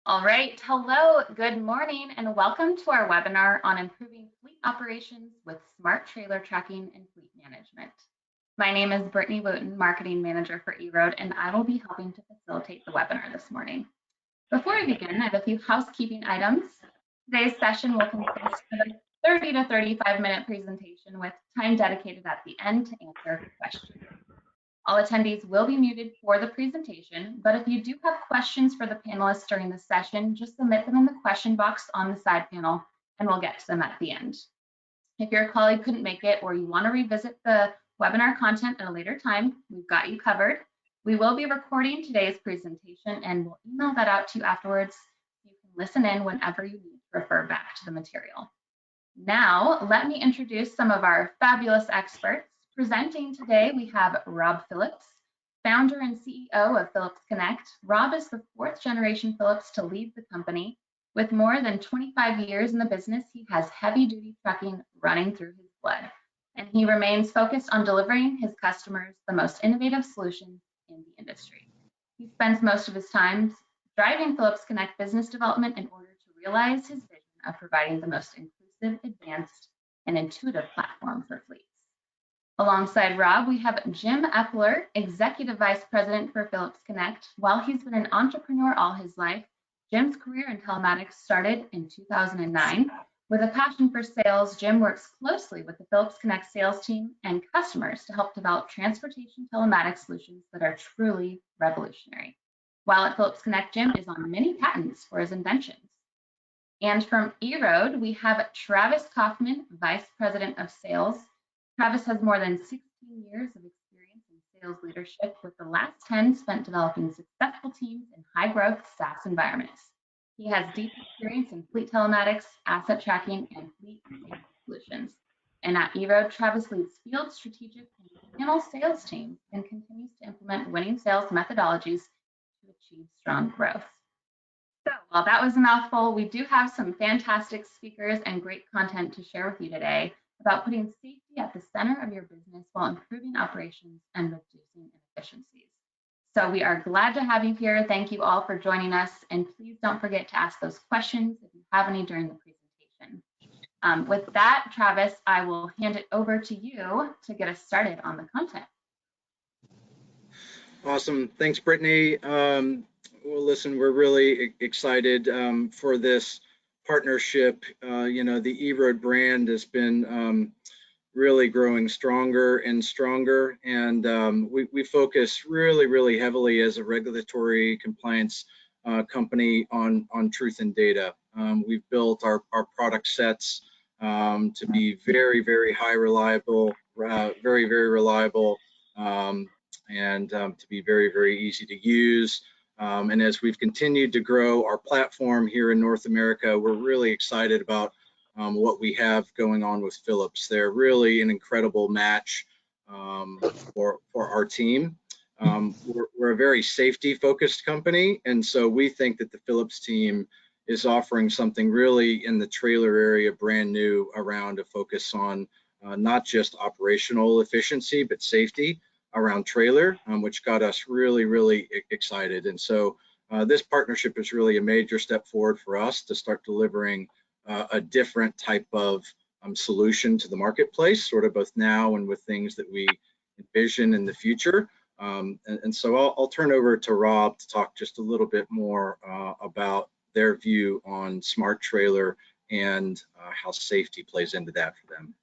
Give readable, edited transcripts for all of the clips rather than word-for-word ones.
All right, hello, good morning, and welcome to our webinar on improving fleet operations with smart trailer tracking and fleet management. My name is Brittany Wooten, Marketing Manager for EROAD, and I will be helping to facilitate the webinar this morning. Before we begin, I have a few housekeeping items. Today's session will consist of a 30 to 35-minute presentation with time dedicated at the end to answer questions. All attendees will be muted for the presentation, but if you do have questions for the panelists during the session, just submit them in the question box on the side panel and we'll get to them at the end. If your colleague couldn't make it or you want to revisit the webinar content at a later time, we've got you covered. We will be recording today's presentation and we'll email that out to you afterwards. You can listen in whenever you need to refer back to the material. Now, let me introduce some of our fabulous experts. Presenting today, we have Rob Phillips, founder and CEO of Phillips Connect. Rob is the fourth generation Phillips to lead the company. With more than 25 years in the business, he has heavy-duty trucking running through his blood, and he remains focused on delivering his customers the most innovative solutions in the industry. He spends most of his time driving Phillips Connect business development in order to realize his vision of providing the most inclusive, advanced, and intuitive platform for fleets. Alongside Rob, we have Jim Epler, Executive Vice President for Phillips Connect. While he's been an entrepreneur all his life, Jim's career in telematics started in 2009. With a passion for sales, Jim works closely with the Phillips Connect sales team and customers to help develop transportation telematics solutions that are truly revolutionary. While at Phillips Connect, Jim is on many patents for his inventions. And from EROAD, we have Travis Kaufman, Vice President of Sales. Travis has more than 16 years of experience in sales leadership, with the last 10 spent developing successful teams in high-growth SaaS environments. He has deep experience in fleet telematics, asset tracking, and fleet safety solutions. And at EROAD, Travis leads field strategic and channel sales teams and continues to implement winning sales methodologies to achieve strong growth. So while that was a mouthful, we do have some fantastic speakers and great content to share with you today about putting safety at the center of your business while improving operations and reducing inefficiencies. So we are glad to have you here. Thank you all for joining us. And please don't forget to ask those questions if you have any during the presentation. With that, Travis, I will hand it over to you to get us started on the content. Awesome. Thanks, Brittany. Well, listen, we're really excited for this partnership. The EROAD brand has been really growing stronger and stronger, and we focus really heavily as a regulatory compliance company on truth and data. We've built our product sets to be very high reliable, very reliable, and to be very easy to use. And as we've continued to grow our platform here in North America, we're really excited about what we have going on with Phillips. They're really an incredible match for our team. We're a very safety-focused company, and so we think that the Phillips team is offering something really in the trailer area brand new around a focus on not just operational efficiency, but safety around trailer, which got us really excited. And so this partnership is really a major step forward for us to start delivering a different type of solution to the marketplace, sort of both now and with things that we envision in the future. And so I'll turn over to Rob to talk just a little bit more about their view on smart trailer and how safety plays into that for them.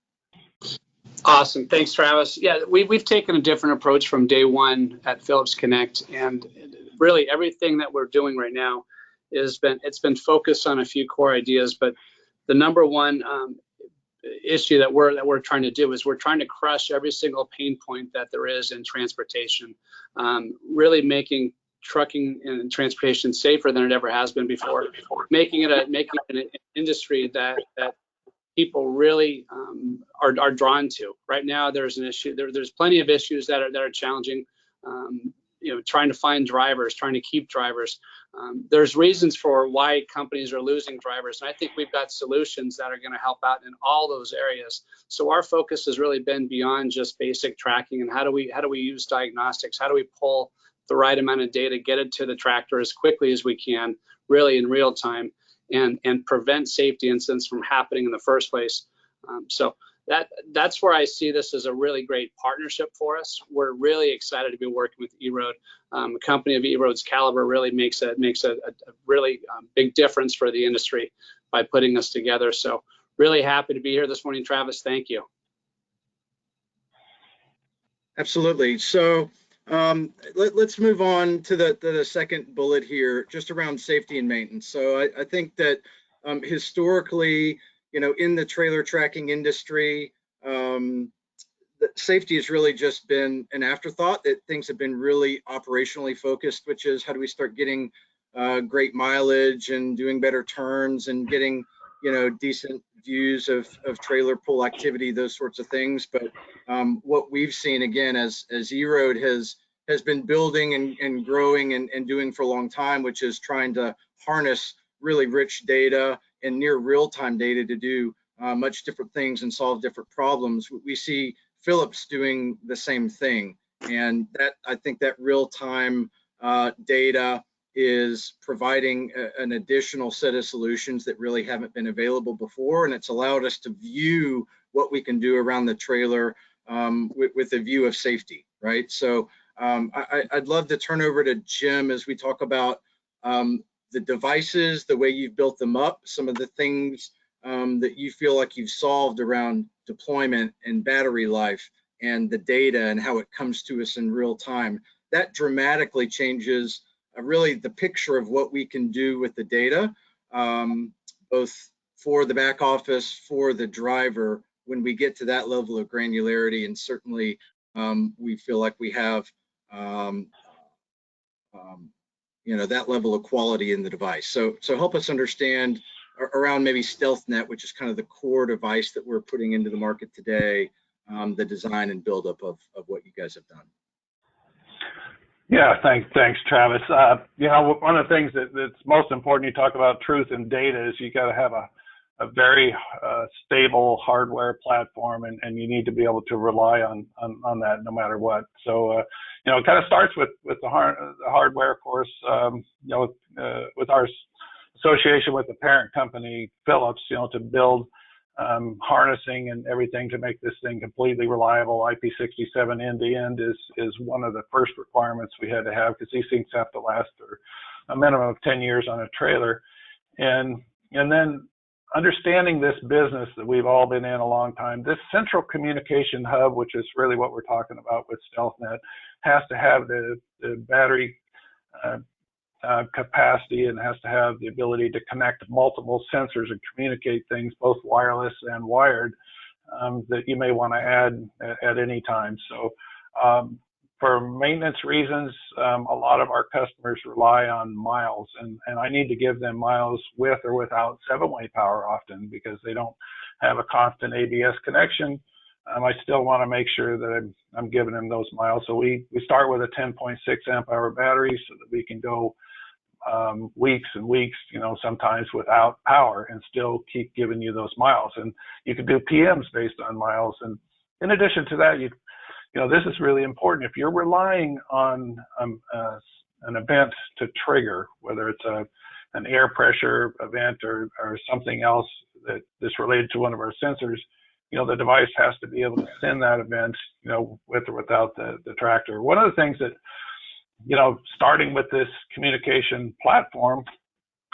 Awesome. Thanks, Travis. Yeah, we've taken a different approach from day one at Phillips Connect, and really everything that we're doing right now it's been focused on a few core ideas. But the number one issue that we're trying to do is we're trying to crush every single pain point that there is in transportation, really making trucking and transportation safer than it ever has been before, making it an industry that people really are drawn to. Right now, there's an issue. There's plenty of issues that are challenging. Trying to find drivers, trying to keep drivers. There's reasons for why companies are losing drivers, and I think we've got solutions that are going to help out in all those areas. So our focus has really been beyond just basic tracking, and how do we use diagnostics? How do we pull the right amount of data, get it to the tractor as quickly as we can, really in real time and prevent safety incidents from happening in the first place. So that's where I see this as a really great partnership for us. We're really excited to be working with EROAD. A company of EROAD's caliber really makes a really big difference for the industry by putting us together. So really happy to be here this morning, Travis. Thank you. Absolutely. So let's move on to the second bullet here, just around safety and maintenance. So I think that historically, in the trailer tracking industry, safety has really just been an afterthought, that things have been really operationally focused, which is how do we start getting great mileage and doing better turns and getting, decent views of trailer pull activity, those sorts of things. But what we've seen, again, as EROAD has been building and growing and doing for a long time, which is trying to harness really rich data and near real-time data to do much different things and solve different problems. We see Phillips doing the same thing, and that, I think, that real-time data is providing an additional set of solutions that really haven't been available before, and it's allowed us to view what we can do around the trailer with a view of safety, right? So I'd love to turn over to Jim as we talk about the devices, the way you've built them up, some of the things that you feel like you've solved around deployment and battery life and the data and how it comes to us in real time. That dramatically changes really the picture of what we can do with the data, both for the back office, for the driver, when we get to that level of granularity. And certainly we feel like we have that level of quality in the device. So help us understand around maybe StealthNet, which is kind of the core device that we're putting into the market today, the design and buildup of what you guys have done. Yeah, thanks, Travis. One of the things that's most important, you talk about truth and data, is you got to have a very stable hardware platform, and you need to be able to rely on that no matter what. So, it kind of starts with the hardware, of course, with our association with the parent company, Phillips, to build harnessing and everything to make this thing completely reliable. IP67 end to end is one of the first requirements we had to have, because these things have to last for a minimum of 10 years on a trailer. And then understanding this business that we've all been in a long time, this central communication hub, which is really what we're talking about with StealthNet, has to have the battery capacity, and has to have the ability to connect multiple sensors and communicate things, both wireless and wired, that you may want to add at any time. So for maintenance reasons, a lot of our customers rely on miles, and I need to give them miles with or without 7-way power often, because they don't have a constant ABS connection. I still want to make sure that I'm giving them those miles. So we start with a 10.6 amp hour battery so that we can go weeks and weeks, sometimes without power, and still keep giving you those miles. And you can do PMs based on miles. And in addition to that, this is really important. If you're relying on an event to trigger, whether it's an air pressure event or something else that's related to one of our sensors, the device has to be able to send that event, with or without the tractor. One of the things that, starting with this communication platform,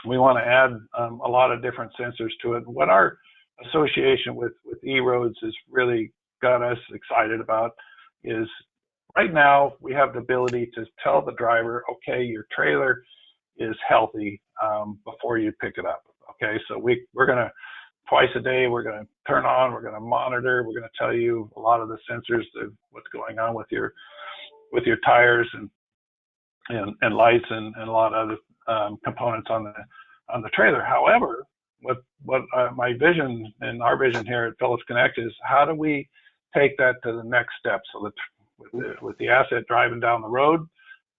we want to add a lot of different sensors to it. What our association with EROADs has really got us excited about is, right now we have the ability to tell the driver, okay, your trailer is healthy before you pick it up. Okay, so we're going to, twice a day, we're going to turn on, we're going to monitor, we're going to tell you a lot of the sensors, what's going on with your tires and lights and a lot of other components on the trailer. However, what my vision and our vision here at Phillips Connect is, how do we take that to the next step, so that with the asset driving down the road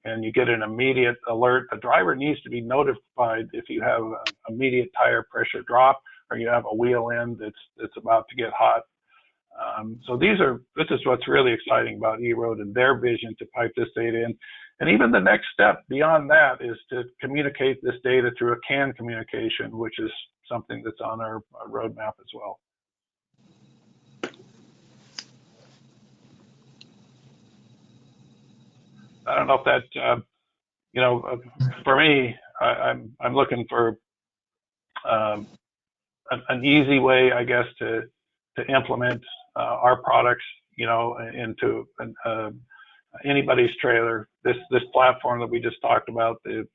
and you get an immediate alert, the driver needs to be notified if you have an immediate tire pressure drop, or you have a wheel end that's about to get hot. So this is what's really exciting about EROAD and their vision to pipe this data in. And even the next step beyond that is to communicate this data through a CAN communication, which is something that's on our roadmap as well. I don't know if that, you know, for me, I'm looking for an easy way, I guess, to implement our products, you know, into anybody's trailer. This platform that we just talked about, the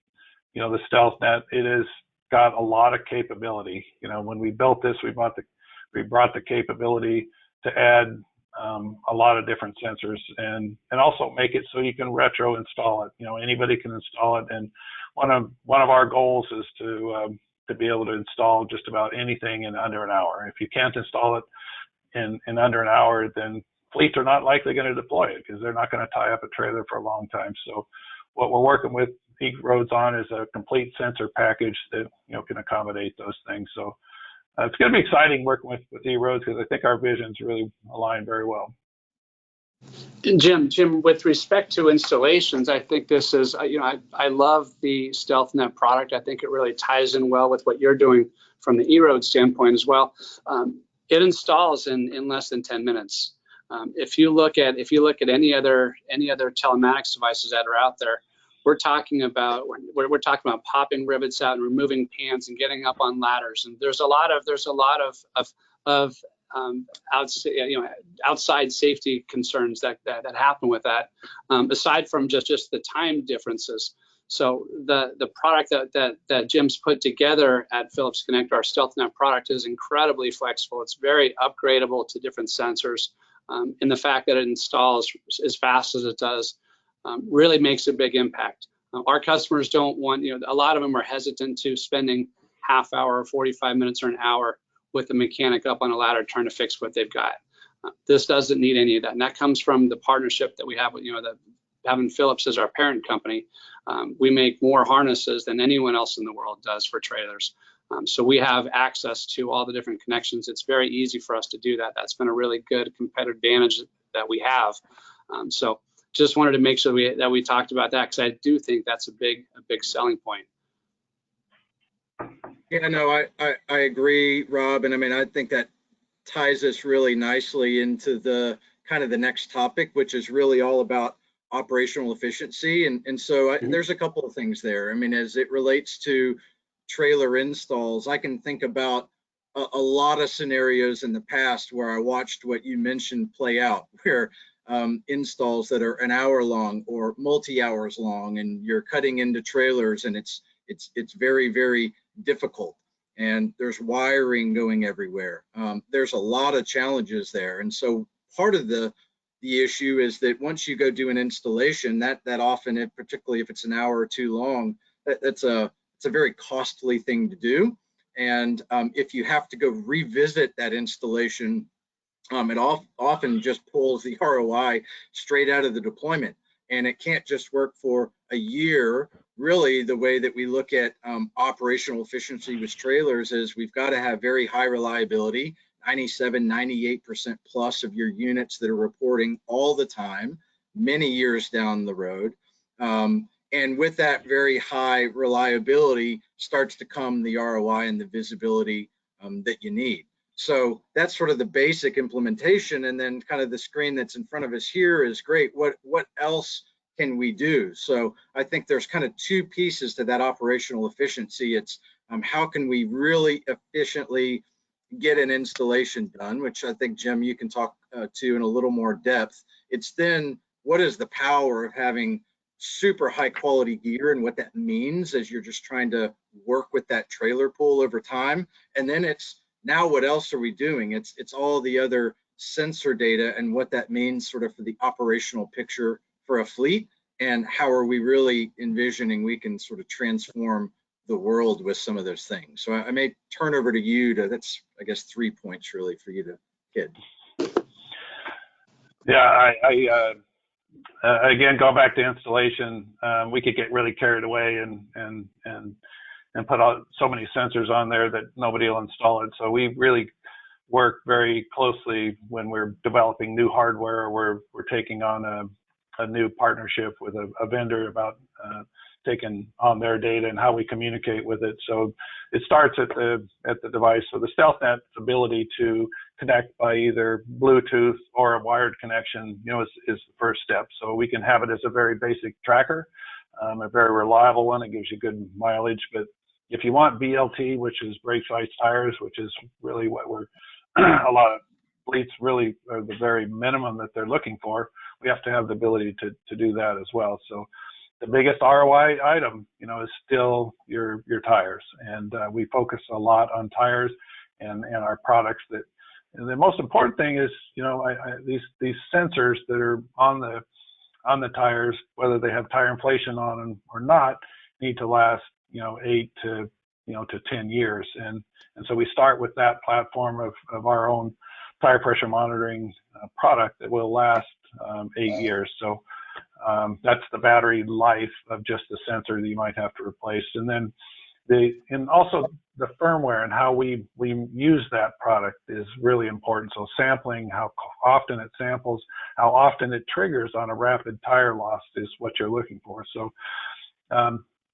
StealthNet, it has got a lot of capability. You know, when we built this, we brought the capability to add a lot of different sensors and also make it so you can retro install it. You know, anybody can install it, and one of our goals is to be able to install just about anything in under an hour. If you can't install it in under an hour, then fleets are not likely going to deploy it because they're not going to tie up a trailer for a long time. So what we're working with EROAD on is a complete sensor package that, you know, can accommodate those things. So it's going to be exciting working with EROAD because I think our visions really align very well. Jim, with respect to installations, I think this is, you know, I love the StealthNet product. I think it really ties in well with what you're doing from the EROAD standpoint as well. It installs in less than 10 minutes. If you look at any other telematics devices that are out there, we're talking about popping rivets out and removing pans and getting up on ladders. And there's a lot of outside safety concerns that happen with that, aside from just the time differences. So the product that Jim's put together at Phillips Connect, our StealthNet product, is incredibly flexible. It's very upgradable to different sensors, and the fact that it installs as fast as it does really makes a big impact. Our customers don't want, you know, a lot of them are hesitant to spending half hour or 45 minutes or an hour with the mechanic up on a ladder trying to fix what they've got. This doesn't need any of that, and that comes from the partnership that we have with, you know, having Phillips as our parent company. We make more harnesses than anyone else in the world does for trailers. So we have access to all the different connections. It's very easy for us to do that. That's been a really good competitive advantage that we have. So just wanted to make sure that we talked about that, because I do think that's a big selling point. Yeah, no, I agree, Rob. And I mean, I think that ties us really nicely into the kind of the next topic, which is really all about operational efficiency. And so there's a couple of things there. I mean, as it relates to trailer installs, I can think about a lot of scenarios in the past where I watched what you mentioned play out, where installs that are an hour long or multi-hours long, and you're cutting into trailers, and it's very, very difficult, and there's wiring going everywhere. There's a lot of challenges there, and so part of the issue is that once you go do an installation, that often, particularly if it's an hour or two long, it's a very costly thing to do. And if you have to go revisit that installation, it often just pulls the ROI straight out of the deployment, and it can't just work for a year. Really, the way that we look at operational efficiency with trailers is we've got to have very high reliability, 97, 98% plus of your units that are reporting all the time, many years down the road. And with that very high reliability starts to come the ROI and the visibility that you need. So that's sort of the basic implementation. And then kind of the screen that's in front of us here is great. What else can we do? So I think there's kind of two pieces to that operational efficiency. It's how can we really efficiently get an installation done, which I think, Jim, you can talk to in a little more depth. It's then what is the power of having super high quality gear and what that means as you're just trying to work with that trailer pool over time. And then it's now what else are we doing? It's all the other sensor data and what that means sort of for the operational picture for a fleet, and how are we really envisioning we can sort of transform the world with some of those things. So I may turn over to you to, that's, I guess, 3 points really for you to hit. Yeah, again, going back to installation, we could get really carried away and put out so many sensors on there that nobody will install it. So we really work very closely when we're developing new hardware, or we're taking on a new partnership with a vendor about taking on their data and how we communicate with it. So it starts at the device. So the StealthNet's ability to connect by either Bluetooth or a wired connection, is the first step. So we can have it as a very basic tracker, a very reliable one. It gives you good mileage. But if you want BLT, which is brake lights, tires, which is really what we're a lot of fleets really are the very minimum that they're looking for, we have to have the ability to do that as well. So the biggest ROI item, is still your tires, and we focus a lot on tires and our products. And the most important thing is, these sensors that are on the tires, whether they have tire inflation on them or not, need to last 8 to 10 years, and so we start with that platform of our own tire pressure monitoring product that will last 8 years. So that's the battery life of just the sensor that you might have to replace. And then also the firmware and how we use that product is really important. So sampling, how often it samples, how often it triggers on a rapid tire loss is what you're looking for. So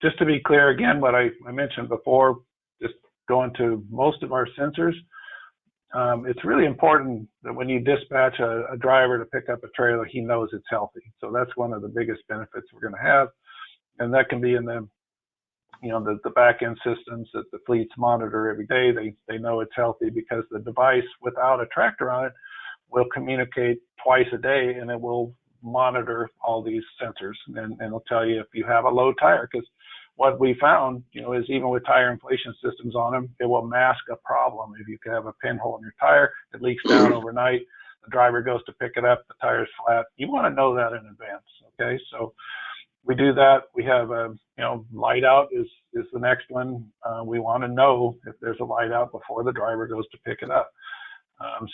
just to be clear again, what I mentioned before, just going to most of our sensors, it's really important that when you dispatch a driver to pick up a trailer, he knows it's healthy. So that's one of the biggest benefits we're going to have. And that can be in the back end systems that the fleets monitor every day. They know it's healthy because the device without a tractor on it will communicate twice a day, and it will monitor all these sensors, and it'll tell you if you have a low tire, because what we found, is even with tire inflation systems on them, it will mask a problem. If you have a pinhole in your tire, it leaks down overnight, the driver goes to pick it up, the tire's flat. You want to know that in advance, okay? So we do that. We have light out is the next one. We want to know if there's a light out before the driver goes to pick it up.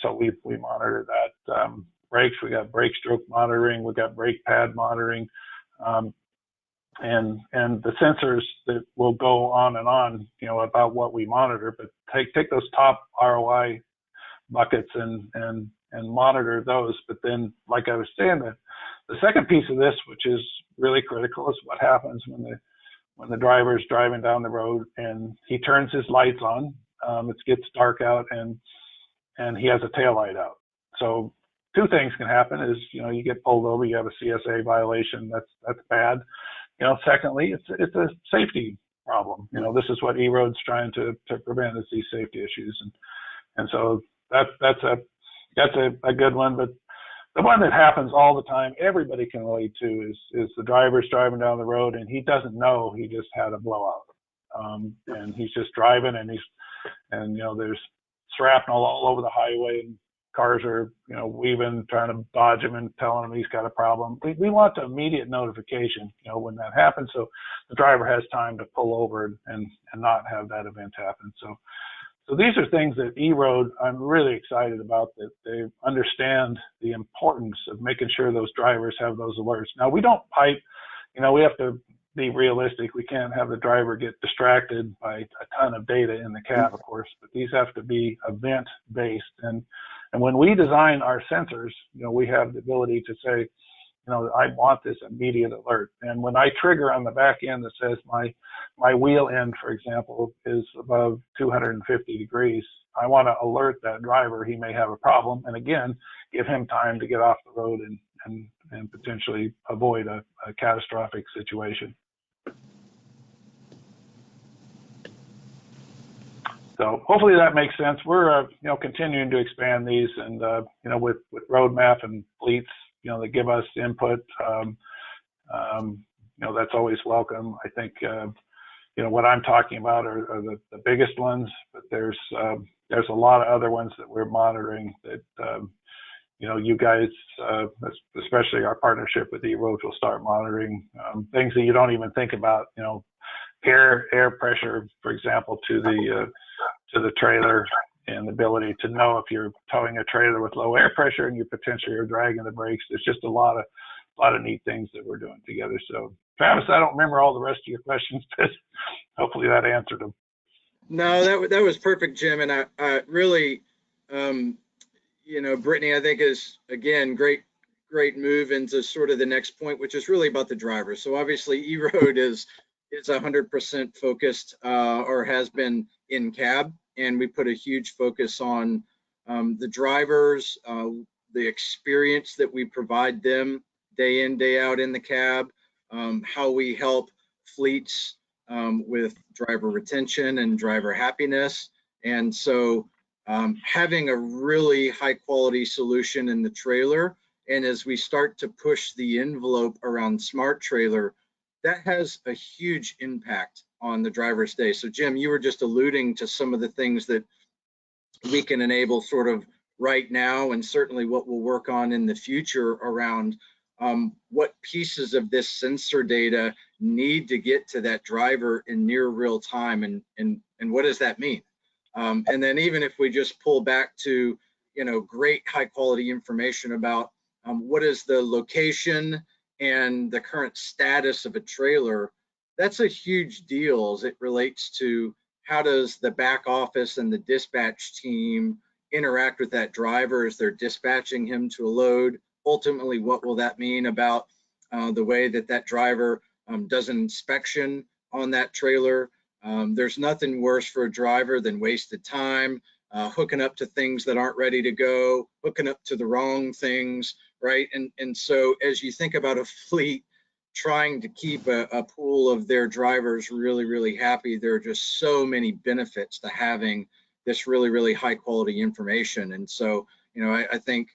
So we monitor that. Brakes, we got brake stroke monitoring, we got brake pad monitoring, and the sensors that will go on and on, about what we monitor. But take those top ROI buckets and monitor those. But then, like I was saying, the second piece of this, which is really critical, is what happens when the driver is driving down the road and he turns his lights on. It gets dark out and he has a tail light out. So two things can happen: is you get pulled over, you have a CSA violation. That's bad. Secondly, it's a safety problem. This is what EROAD's trying to prevent, is these safety issues, and so that's a good one. But the one that happens all the time, everybody can relate to, is the driver's driving down the road and he doesn't know he just had a blowout, and he's just driving and there's shrapnel all over the highway and cars are weaving, trying to dodge him and telling him he's got a problem. We want the immediate notification when that happens, so the driver has time to pull over and not have that event happen. So these are things that EROAD, I'm really excited about, that they understand the importance of making sure those drivers have those alerts. Now, we don't pipe, we have to be realistic. We can't have the driver get distracted by a ton of data in the cab, of course, but these have to be event-based. And when we design our sensors, we have the ability to say, I want this immediate alert. And when I trigger on the back end that says my wheel end, for example, is above 250 degrees, I want to alert that driver he may have a problem, and again, give him time to get off the road and potentially avoid a catastrophic situation. So hopefully that makes sense. We're continuing to expand these, and with roadmap and fleets, that give us input, that's always welcome. I think what I'm talking about are the biggest ones, but there's a lot of other ones that we're monitoring that you guys, especially our partnership with EROAD, will start monitoring things that you don't even think about. Air pressure, for example, to the trailer, and the ability to know if you're towing a trailer with low air pressure and you potentially are dragging the brakes. There's just a lot of neat things that we're doing together. So, Travis, I don't remember all the rest of your questions, but hopefully that answered them. No, that was perfect, Jim. And I really, Brittany, I think is, again, great great move into sort of the next point, which is really about the driver. So obviously EROAD is 100% focused or has been in cab, and we put a huge focus on the drivers, the experience that we provide them day in, day out in the cab, how we help fleets with driver retention and driver happiness. And so having a really high quality solution in the trailer, and as we start to push the envelope around smart trailer, that has a huge impact on the driver's day. So Jim, you were just alluding to some of the things that we can enable sort of right now, and certainly what we'll work on in the future around what pieces of this sensor data need to get to that driver in near real time, and what does that mean? And then even if we just pull back to, you know, great high quality information about what is the location and the current status of a trailer, that's a huge deal as it relates to how does the back office and the dispatch team interact with that driver as they're dispatching him to a load. Ultimately, what will that mean about the way that that driver does an inspection on that trailer? There's nothing worse for a driver than wasted time, hooking up to things that aren't ready to go, hooking up to the wrong things, right? And so as you think about a fleet trying to keep a pool of their drivers really, really happy, there are just so many benefits to having this really, really high quality information. And so, you know, I think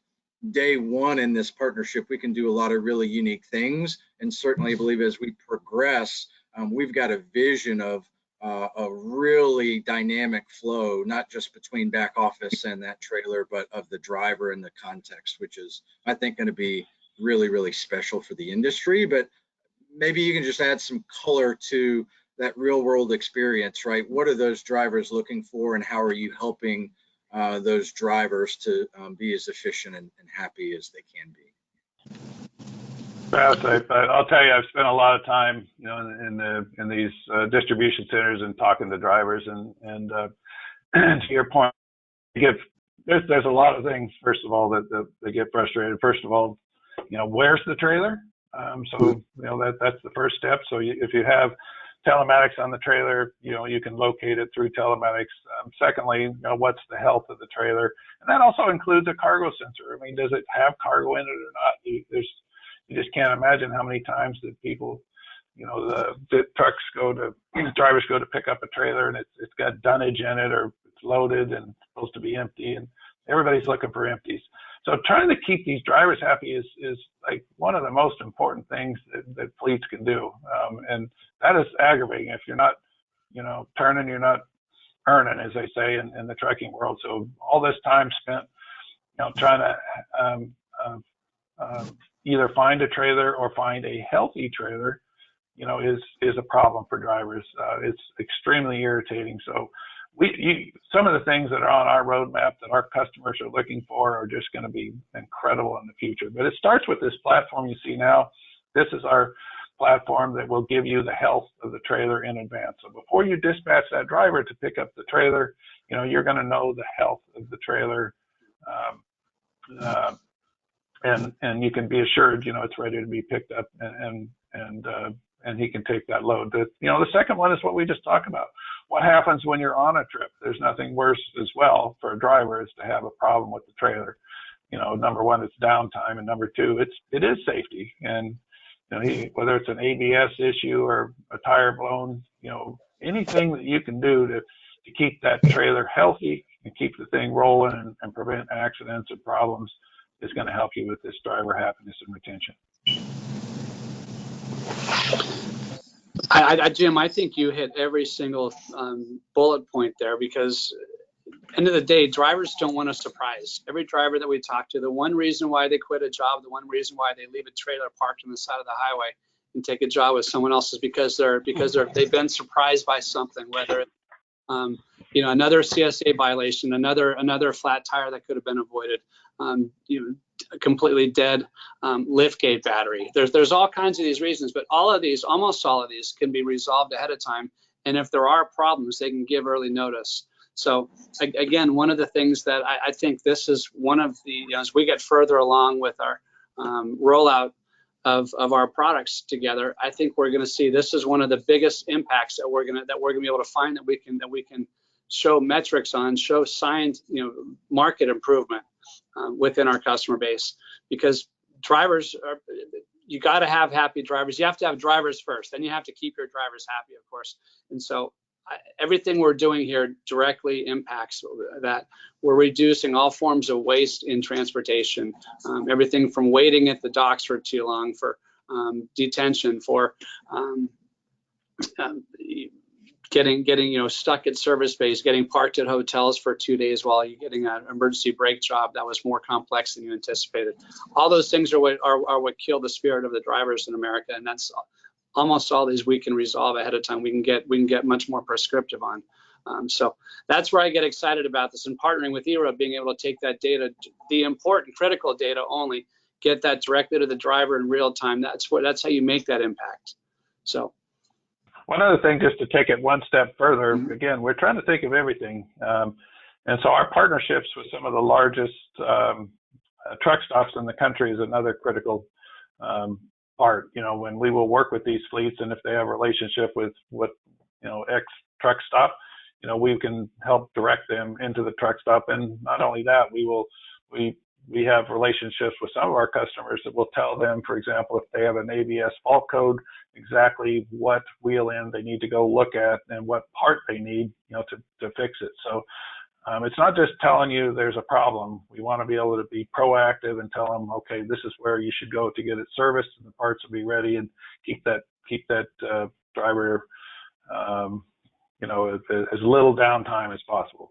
day one in this partnership, we can do a lot of really unique things. And certainly I believe as we progress, we've got a vision of a really dynamic flow, not just between back office and that trailer, but of the driver and the context, which is, I think, going to be really, really special for the industry. But maybe you can just add some color to that real world experience, right? What are those drivers looking for, and how are you helping those drivers to be as efficient and happy as they can be? I'll tell you, I've spent a lot of time, you know, in these distribution centers and talking to drivers, and to your point, there's a lot of things. First of all, that they get frustrated. First of all, you know, where's the trailer? So you know that's the first step. So if you have telematics on the trailer, you know, you can locate it through telematics. Secondly, you know, what's the health of the trailer, and that also includes a cargo sensor. I mean, does it have cargo in it or not? You just can't imagine how many times that people, you know, the drivers go to pick up a trailer and it's got dunnage in it, or it's loaded and supposed to be empty, and everybody's looking for empties. So trying to keep these drivers happy is like one of the most important things that fleets can do. And that is aggravating. If you're not, you know, turning, you're not earning, as they say in the trucking world. So all this time spent, you know, trying to either find a trailer or find a healthy trailer, you know, is a problem for drivers. It's extremely irritating. So some of the things that are on our roadmap that our customers are looking for are just going to be incredible in the future. But it starts with this platform you see now. This is our platform that will give you the health of the trailer in advance. So before you dispatch that driver to pick up the trailer, you know, you're going to know the health of the trailer. And you can be assured, you know, it's ready to be picked up, and he can take that load. You know, the second one is what we just talked about. What happens when you're on a trip? There's nothing worse as well for a driver is to have a problem with the trailer. You know, number one, it's downtime, and number two, it is safety. And you know, whether it's an ABS issue or a tire blown, you know, anything that you can do to keep that trailer healthy and keep the thing rolling and prevent accidents and problems is going to help you with this driver happiness and retention. Jim, I think you hit every single bullet point there, because end of the day, drivers don't want a surprise. Every driver that we talk to, the one reason why they quit a job, the one reason why they leave a trailer parked on the side of the highway and take a job with someone else is because they've been surprised by something, whether you know, another CSA violation, another flat tire that could have been avoided, you know, a completely dead liftgate battery. There's all kinds of these reasons, but almost all of these can be resolved ahead of time. And if there are problems, they can give early notice. So again, one of the things that I think this is one of the, you know, as we get further along with our rollout of our products together, I think we're going to see this is one of the biggest impacts that we're going to be able to find that we can show metrics on, show signs, market improvement within our customer base, because drivers are, you got to have happy drivers. You have to have drivers first, then you have to keep your drivers happy, of course. And so everything we're doing here directly impacts that. We're reducing all forms of waste in transportation, everything from waiting at the docks for too long, for detention, for getting stuck at service bays, getting parked at hotels for 2 days while you're getting an emergency brake job that was more complex than you anticipated. All those things are what kill the spirit of the drivers in America, and that's almost all these we can resolve ahead of time. We can get much more prescriptive on. So that's where I get excited about this, and partnering with EROAD, being able to take that data, the important critical data only, get that directly to the driver in real time. That's how you make that impact. So one other thing, just to take it one step further, again, we're trying to think of everything. And so our partnerships with some of the largest truck stops in the country is another critical part. When we will work with these fleets, and if they have a relationship with X truck stop, we can help direct them into the truck stop. And not only that, we have relationships with some of our customers that will tell them, for example, if they have an ABS fault code, exactly what wheel end they need to go look at and what part they need, to fix it. So it's not just telling you there's a problem. We want to be able to be proactive and tell them, okay, this is where you should go to get it serviced, and the parts will be ready, and keep that driver, as little downtime as possible.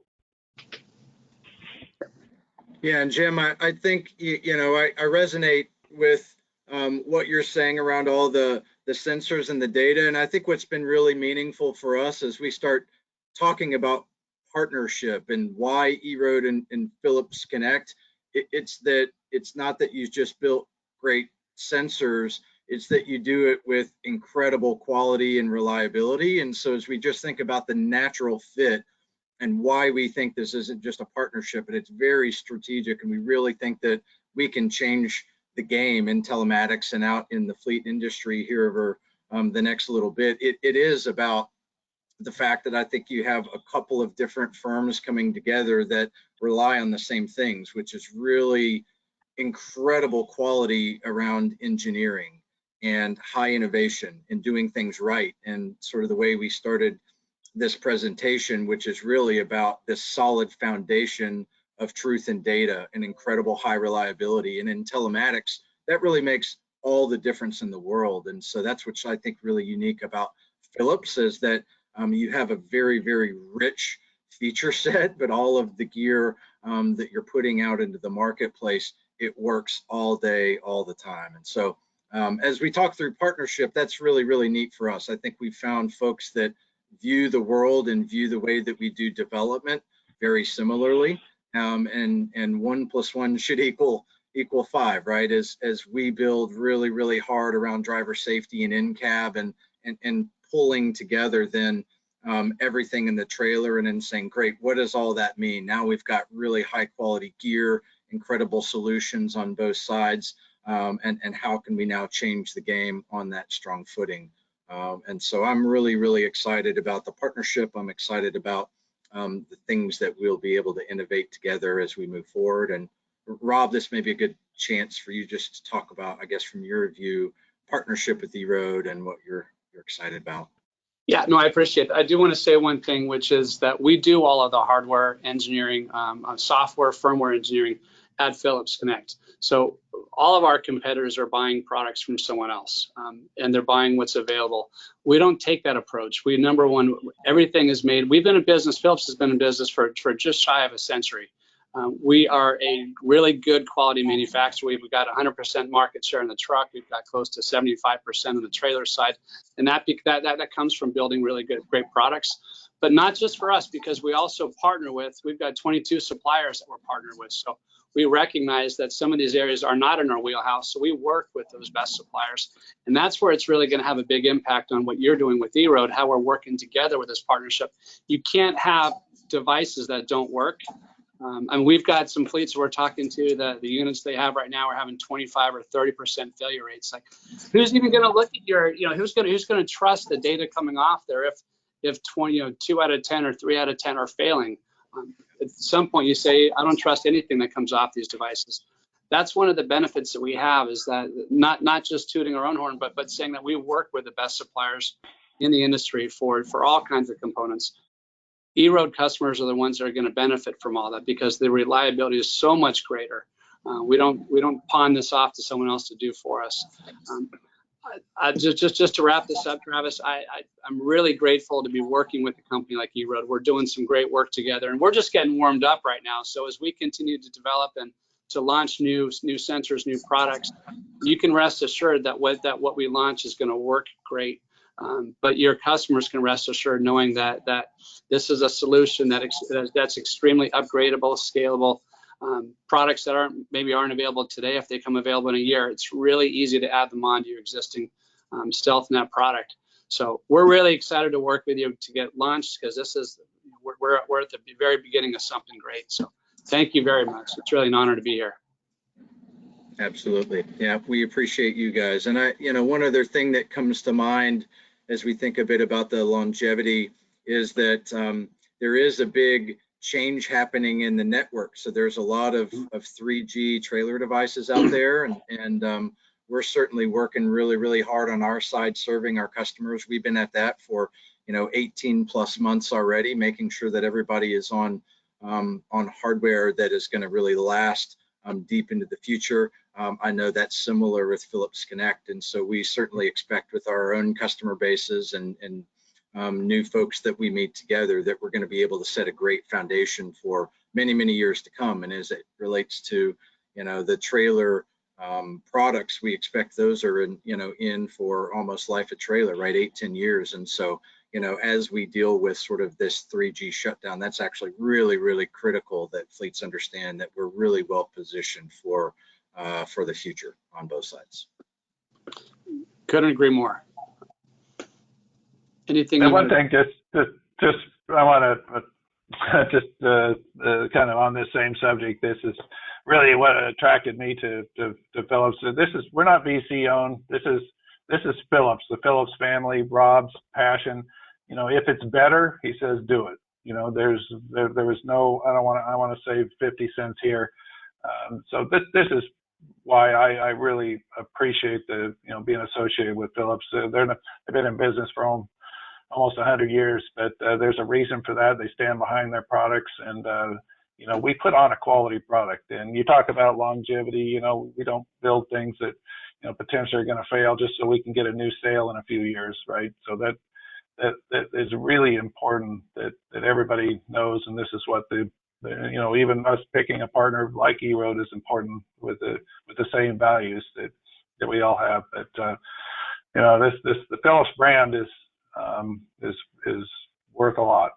Yeah, and Jim, I think, I resonate with what you're saying around all the sensors and the data. And I think what's been really meaningful for us as we start talking about partnership and why EROAD and Phillips Connect, it's not that you just built great sensors, it's that you do it with incredible quality and reliability. And so as we just think about the natural fit and why we think this isn't just a partnership, but it's very strategic, and we really think that we can change the game in telematics and out in the fleet industry here over the next little bit. It is about the fact that I think you have a couple of different firms coming together that rely on the same things, which is really incredible quality around engineering and high innovation and doing things right. And sort of the way we started this presentation, which is really about this solid foundation of truth and data and incredible high reliability. And in telematics, that really makes all the difference in the world. And so that's what I think really unique about Phillips, is that you have a very, very rich feature set, but all of the gear that you're putting out into the marketplace, it works all day, all the time. And so as we talk through partnership, that's really, really neat for us. I think we've found folks that view the world and view the way that we do development very similarly, and 1 + 1 should equal 5, right? As we build really, really hard around driver safety and in-cab and pulling together then everything in the trailer, and then saying, great, what does all that mean? Now we've got really high quality gear, incredible solutions on both sides, and how can we now change the game on that strong footing? And so I'm really, really excited about the partnership. I'm excited about the things that we'll be able to innovate together as we move forward. And Rob, this may be a good chance for you just to talk about, I guess, from your view, partnership with EROAD and what you're excited about. Yeah, no, I appreciate it. I do want to say one thing, which is that we do all of the hardware engineering, software, firmware engineering at Phillips Connect. So all of our competitors are buying products from someone else, and they're buying what's available. We don't take that approach. We, number one, everything is made. We've been in business, Phillips has been in business for just shy of a century. We are a really good quality manufacturer. We've got 100% market share in the truck. We've got close to 75% on the trailer side, and that comes from building really great products. But not just for us, because we also partner with. We've got 22 suppliers that we're partnered with. So we recognize that some of these areas are not in our wheelhouse. So we work with those best suppliers, and that's where it's really going to have a big impact on what you're doing with EROAD, how we're working together with this partnership. You can't have devices that don't work. And we've got some fleets we're talking to, the units they have right now are having 25 or 30% failure rates. Like, who's even going to look at your, who's going to trust the data coming off there if 2 out of 10 or 3 out of 10 are failing? At some point you say, I don't trust anything that comes off these devices. That's one of the benefits that we have, is that not just tooting our own horn, but saying that we work with the best suppliers in the industry for all kinds of components. EROAD customers are the ones that are going to benefit from all that, because the reliability is so much greater. We don't pawn this off to someone else to do for us. Just to wrap this up, Travis, I'm really grateful to be working with a company like EROAD. We're doing some great work together, and we're just getting warmed up right now. So as we continue to develop and to launch new sensors, new products, you can rest assured that what we launch is going to work great. But your customers can rest assured knowing that this is a solution that's extremely upgradable, scalable. Products that maybe aren't available today, if they come available in a year, it's really easy to add them on to your existing StealthNet product. So we're really excited to work with you to get launched, because we're at the very beginning of something great. So thank you very much. It's really an honor to be here. Absolutely. Yeah, we appreciate you guys. And one other thing that comes to mind as we think a bit about the longevity is that there is a big change happening in the network. So there's a lot of 3G trailer devices out there, and we're certainly working really, really hard on our side serving our customers. We've been at that for 18 plus months already, making sure that everybody is on hardware that is going to really last deep into the future. I know that's similar with Phillips Connect, and so we certainly expect with our own customer bases and new folks that we meet together that we're going to be able to set a great foundation for many, many years to come. And as it relates to the trailer products, we expect those are in for almost life of trailer, right? 8-10 years. And so as we deal with sort of this 3G shutdown, that's actually really, really critical that fleets understand that we're really well positioned for the future on both sides. Couldn't agree more. Anything? And one thing, just I want to just kind of on this same subject. This is really what attracted me to Phillips. We're not VC owned. This is Phillips, the Phillips family, Rob's passion. If it's better, he says do it. There was no, I want to save 50 cents here. So this is why I really appreciate the being associated with Phillips. They've been in business for almost 100 years, but there's a reason for that. They stand behind their products, and we put on a quality product. And you talk about longevity. We don't build things that potentially are going to fail just so we can get a new sale in a few years, right? So that is really important that everybody knows. And this is what even us picking a partner like EROAD is important with the same values that we all have. But the Phillips brand is worth a lot,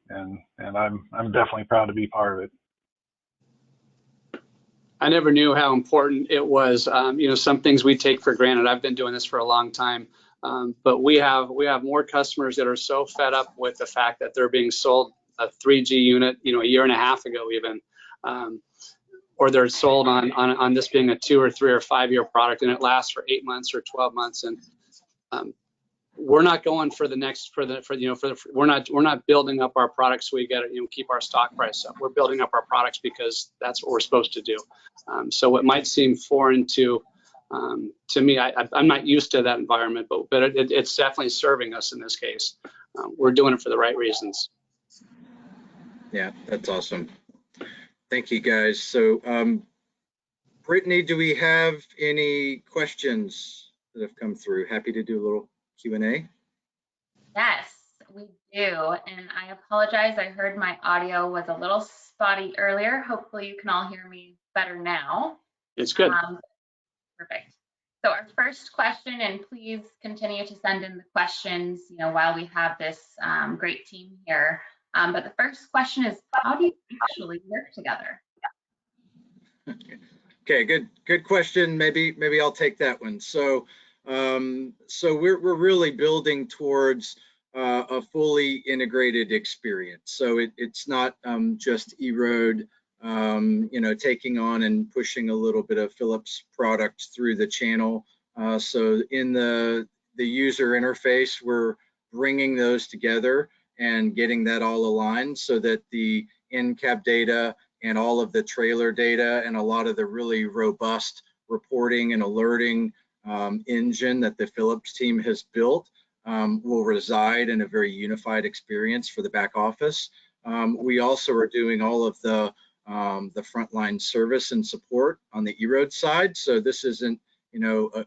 and I'm definitely proud to be part of it. I never knew how important it was. Some things we take for granted. I've been doing this for a long time, but we have more customers that are so fed up with the fact that they're being sold a 3G unit, a year and a half ago even, or they're sold on this being a 2 or 3 or 5 year product, and it lasts for 8 months or 12 months, and we're not going for the next we're not building up our products so we get keep our stock price up. We're building up our products because that's what we're supposed to do. So it might seem foreign to me. I'm not used to that environment, but it's definitely serving us in this case. We're doing it for the right reasons. Yeah, that's awesome. Thank you, guys. So, Brittany, do we have any questions that have come through? Happy to do a little Q&A. Yes, we do. And I apologize. I heard my audio was a little spotty earlier. Hopefully you can all hear me better now. It's good. Perfect. So our first question, and please continue to send in the questions, while we have this great team here. But the first question is, how do you actually work together? Okay, good question. Maybe I'll take that one. So we're really building towards a fully integrated experience. So it's not just EROAD, taking on and pushing a little bit of Phillips products through the channel. So in the user interface, we're bringing those together and getting that all aligned so that the in-cab data and all of the trailer data and a lot of the really robust reporting and alerting engine that the Phillips team has built will reside in a very unified experience for the back office. We also are doing all of the frontline service and support on the EROAD side. So this isn't,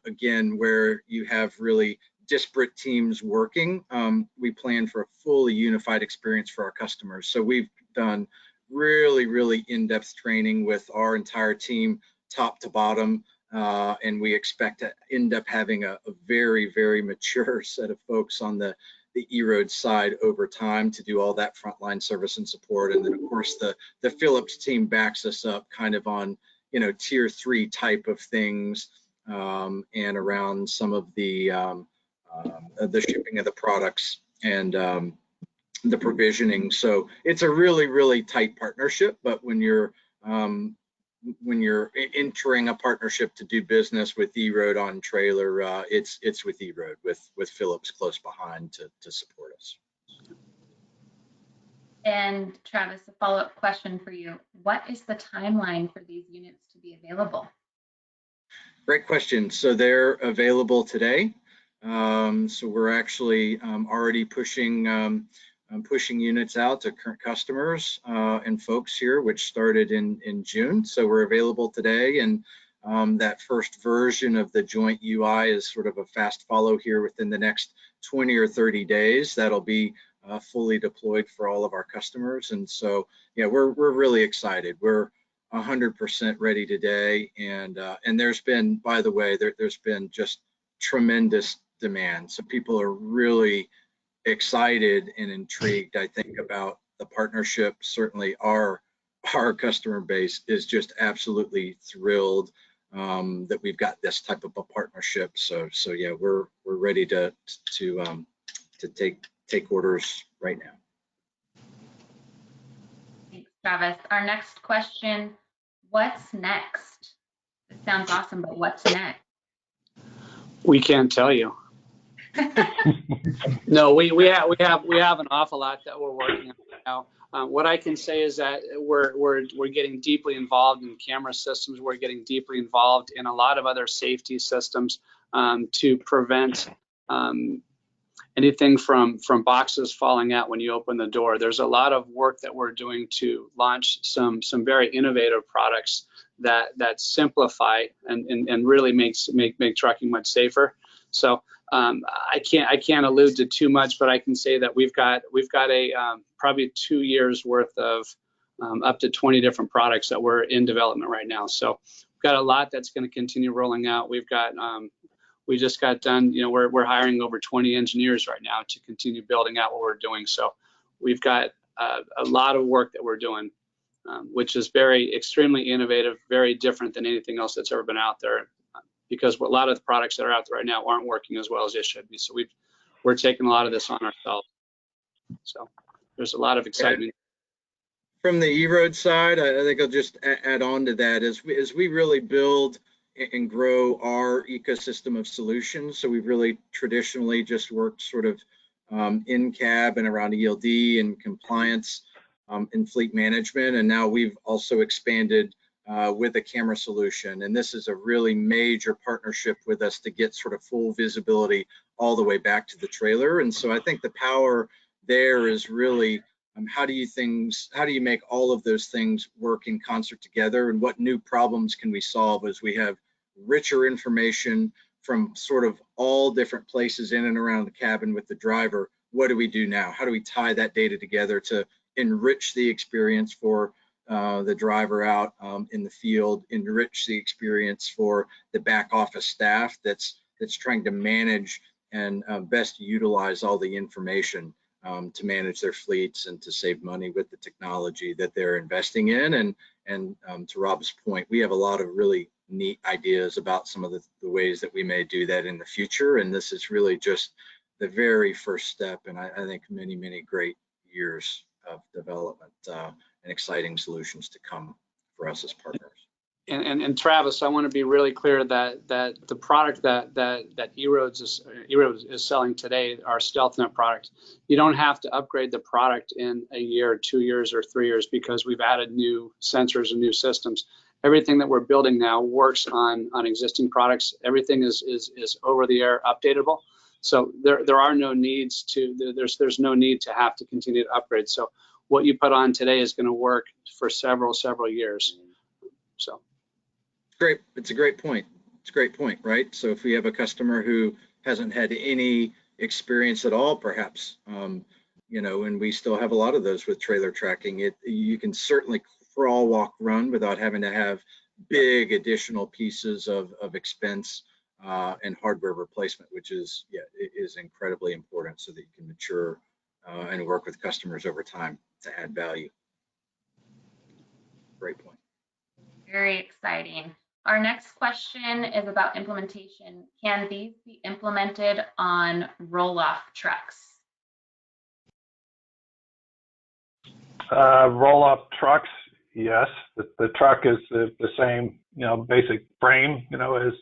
again, where you have really disparate teams working. We plan for a fully unified experience for our customers. So we've done really, really in-depth training with our entire team, top to bottom, and we expect to end up having a very, very mature set of folks on the EROAD side over time to do all that frontline service and support. And then, of course, the Phillips team backs us up kind of on, tier 3 type of things and around some of the shipping of the products and the provisioning. So it's a really, really tight partnership. But when you're entering a partnership to do business with EROAD on trailer, it's with EROAD with Phillips close behind to support us. And Travis, a follow-up question for you. What is the timeline for these units to be available? Great question. So they're available today. So we're actually already pushing units out to current customers and folks here, which started in June. So we're available today, and that first version of the joint UI is sort of a fast follow here within the next 20 or 30 days. That'll be fully deployed for all of our customers. And so, yeah, we're really excited. We're 100% ready today, and there's been, by the way, there's been just tremendous demand. So people are really excited and intrigued, I think, about the partnership. Certainly our customer base is just absolutely thrilled that we've got this type of a partnership. So yeah, we're ready to take orders right now. Thanks, Travis. Our next question, what's next? It sounds awesome, but what's next? We can't tell you. No, we have an awful lot that we're working on now. What I can say is that we're getting deeply involved in camera systems. We're getting deeply involved in a lot of other safety systems to prevent anything from boxes falling out when you open the door. There's a lot of work that we're doing to launch some very innovative products that simplify and really make trucking much safer. So I can't allude to too much, but I can say that we've got a probably 2 years worth of up to 20 different products that we're in development right now. So we've got a lot that's going to continue rolling out. We've got we just got done, we're hiring over 20 engineers right now to continue building out what we're doing. So we've got a lot of work that we're doing, which is extremely innovative, very different than anything else that's ever been out there, because a lot of the products that are out there right now aren't working as well as they should be. So we're taking a lot of this on ourselves. So there's a lot of excitement. From the EROAD side, I think I'll just add on to that as we really build and grow our ecosystem of solutions. So we've really traditionally just worked sort of in cab and around ELD and compliance in fleet management. And now we've also expanded with a camera solution. And this is a really major partnership with us to get sort of full visibility all the way back to the trailer. And so I think the power there is really how do you make all of those things work in concert together, and what new problems can we solve as we have richer information from sort of all different places in and around the cabin with the driver? What do we do now? How do we tie that data together to enrich the experience for the driver out in the field, enrich the experience for the back office staff that's trying to manage and best utilize all the information to manage their fleets and to save money with the technology that they're investing in. And to Rob's point, we have a lot of really neat ideas about some of the ways that we may do that in the future. And this is really just the very first step, and I think many great years of development and exciting solutions to come for us as partners. And Travis, I want to be really clear that the product that EROAD is selling today, our StealthNet product, you don't have to upgrade the product in a year, 2 years, or 3 years because we've added new sensors and new systems. Everything that we're building now works on existing products. Everything is over the air updatable. So there are no needs to there's no need to have to continue to upgrade. So what you put on today is going to work for several years. So. Great. It's a great point. It's a great point, right? So if we have a customer who hasn't had any experience at all, perhaps, you know, and we still have a lot of those with trailer tracking, you can certainly crawl, walk, run without having to have big additional pieces of expense and hardware replacement, which is incredibly important so that you can mature and work with customers over time to add value. Great point. Very exciting. Our next question is about implementation. Can these be implemented on roll-off trucks? Roll-off trucks, yes. The truck is the same, you know, basic frame, you know, as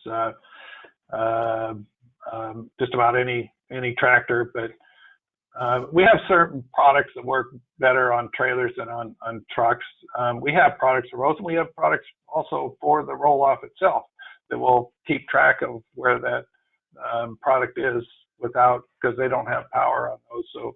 just about any tractor, but we have certain products that work better on trailers than on trucks. We have products for roads, and we have products also for the roll-off itself that will keep track of where that product is because they don't have power on those. So,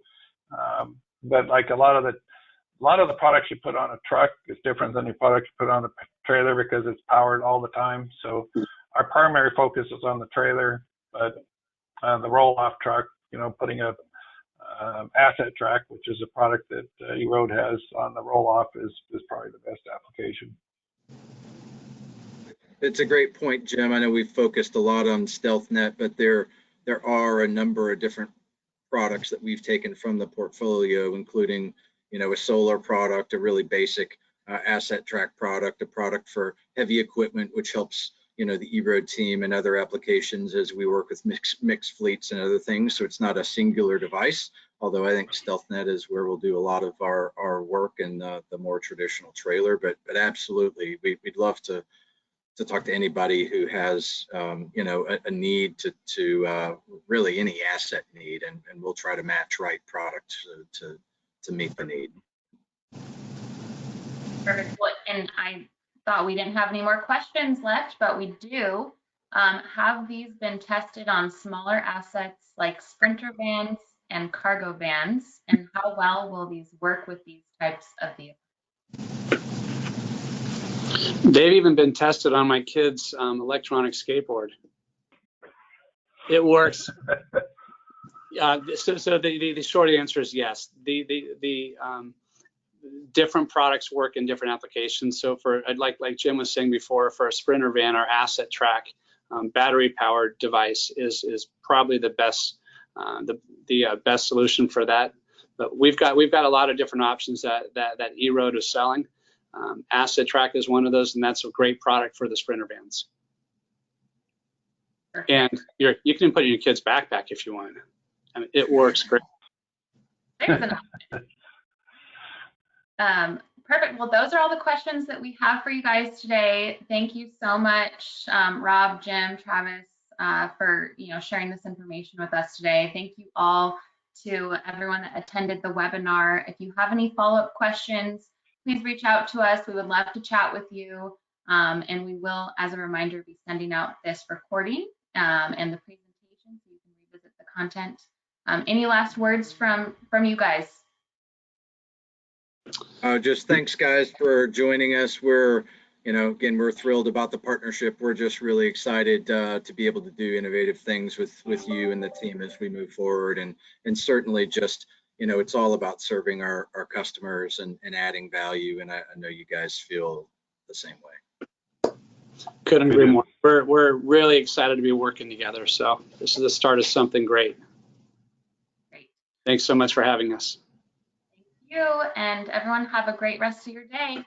but like a lot of the products you put on a truck is different than the products you put on a trailer because it's powered all the time. So our primary focus is on the trailer, but the roll-off truck, you know, putting a asset track, which is a product that EROAD has on the roll-off, is probably the best application. It's a great point, Jim. I know we've focused a lot on StealthNet, but there are a number of different products that we've taken from the portfolio, including, you know, a solar product, a really basic asset track product, a product for heavy equipment, which helps, you know, the EROAD team and other applications as we work with mixed fleets and other things. So it's not a singular device, although I think StealthNet is where we'll do a lot of our work in the more traditional trailer. But absolutely, we'd love to talk to anybody who has, you know, a need to really any asset need, and we'll try to match right product to meet the need. Perfect. And I thought we didn't have any more questions left, but we do. Have these been tested on smaller assets like sprinter vans and cargo vans? And how well will these work with these types of vehicles? They've even been tested on my kid's electronic skateboard. It works. So the short answer is yes. The different products work in different applications. So for like Jim was saying before, for a sprinter van, our asset track battery powered device is probably the best best solution for that. But we've got a lot of different options that EROAD is selling. Asset track is one of those, and that's a great product for the sprinter vans. And you can put it in your kid's backpack if you want. I mean, it works great. There's an option. Perfect. Well, those are all the questions that we have for you guys today. Thank you so much, Rob, Jim, Travis, for sharing this information with us today. Thank you all to everyone that attended the webinar. If you have any follow-up questions, please reach out to us. We would love to chat with you. And we will, as a reminder, be sending out this recording and the presentation so you can revisit the content. Any last words from you guys? Just thanks, guys, for joining us. We're, again, we're thrilled about the partnership. We're just really excited to be able to do innovative things with you and the team as we move forward. And certainly just, it's all about serving our customers and adding value. And I know you guys feel the same way. Couldn't agree more. We're really excited to be working together. So this is the start of something great. Great. Thanks so much for having us. Thank you, and everyone have a great rest of your day.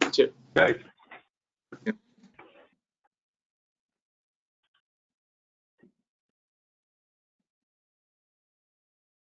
You too. Okay. Yep.